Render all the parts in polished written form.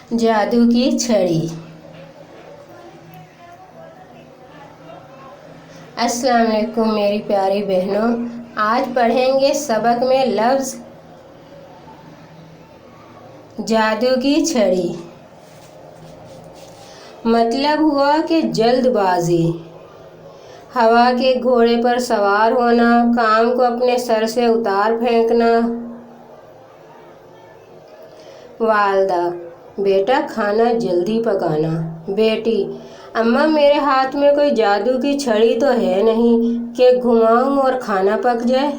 जादू की छड़ी। अस्सलाम वालेकुम मेरी प्यारी बहनों, आज पढ़ेंगे सबक में लफ्ज़ जादू की छड़ी। मतलब हुआ कि जल्दबाजी, हवा के घोड़े पर सवार होना, काम को अपने सर से उतार फेंकना। वालदा, बेटा खाना जल्दी पकाना। बेटी, अम्मा मेरे हाथ में कोई जादू की छड़ी तो है नहीं कि घुमाऊं और खाना पक जाए।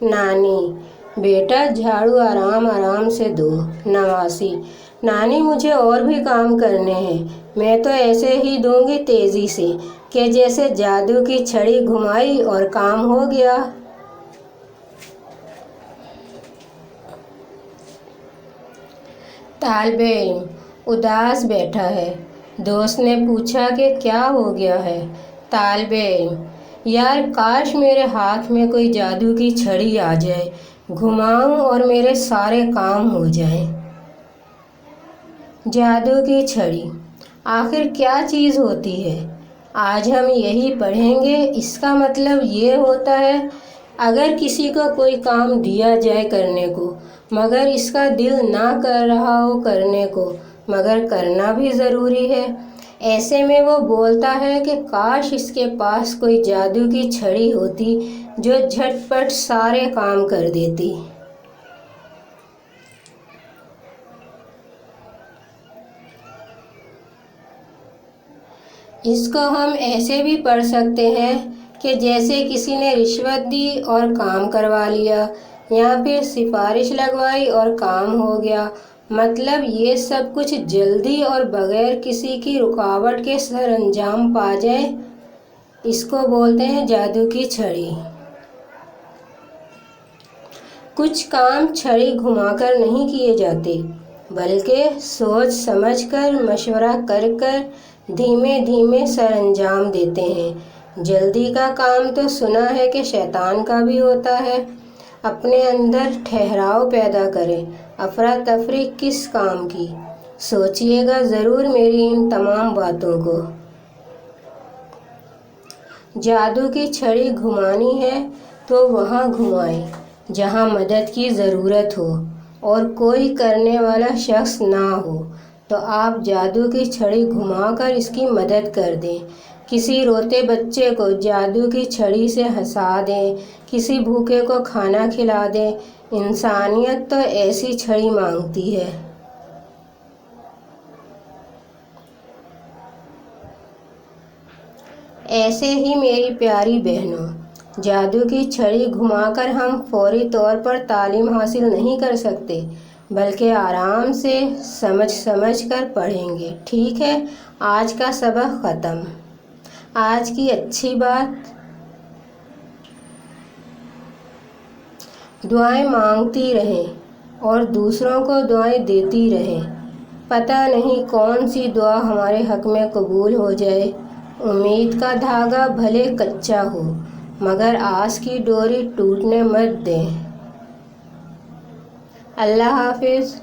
नानी, बेटा झाड़ू आराम आराम से दो। नवासी, नानी मुझे और भी काम करने हैं, मैं तो ऐसे ही दूंगी तेजी से कि जैसे जादू की छड़ी घुमाई और काम हो गया। तालिबे इल्म उदास बैठा है। दोस्त ने पूछा कि क्या हो गया है। तालिबे इल्म, यार काश मेरे हाथ में कोई जादू की छड़ी आ जाए, घुमाऊं और मेरे सारे काम हो जाएं। जादू की छड़ी आखिर क्या चीज़ होती है, आज हम यही पढ़ेंगे। इसका मतलब ये होता है, अगर किसी को कोई काम दिया जाए करने को, मगर इसका दिल ना कर रहा हो करने को, मगर करना भी ज़रूरी है, ऐसे में वो बोलता है कि काश इसके पास कोई जादू की छड़ी होती जो झटपट सारे काम कर देती। इसको हम ऐसे भी पढ़ सकते हैं कि जैसे किसी ने रिश्वत दी और काम करवा लिया, या फिर सिफारिश लगवाई और काम हो गया। मतलब ये सब कुछ जल्दी और बगैर किसी की रुकावट के सर अंजाम पा जाए, इसको बोलते हैं जादू की छड़ी। कुछ काम छड़ी घुमाकर नहीं किए जाते, बल्कि सोच समझकर मशवरा कर धीमे धीमे सर अंजाम देते हैं। जल्दी का काम तो सुना है कि शैतान का भी होता है। अपने अंदर ठहराव पैदा करें, अफरा तफरी किस काम की। सोचिएगा ज़रूर मेरी इन तमाम बातों को। जादू की छड़ी घुमानी है तो वहाँ घुमाएं जहाँ मदद की ज़रूरत हो और कोई करने वाला शख्स ना हो, तो आप जादू की छड़ी घुमाकर इसकी मदद कर दें। किसी रोते बच्चे को जादू की छड़ी से हंसा दें, किसी भूखे को खाना खिला दें। इंसानियत तो ऐसी छड़ी मांगती है। ऐसे ही मेरी प्यारी बहनों, जादू की छड़ी घुमाकर हम फौरी तौर पर तालीम हासिल नहीं कर सकते, बल्कि आराम से समझ कर पढ़ेंगे। ठीक है, आज का सबक ख़त्म। आज की अच्छी बात, दुआएं मांगती रहें और दूसरों को दुआएं देती रहें। पता नहीं कौन सी दुआ हमारे हक़ में कबूल हो जाए। उम्मीद का धागा भले कच्चा हो, मगर आस की डोरी टूटने मत दें। अल्लाह हाफिज़।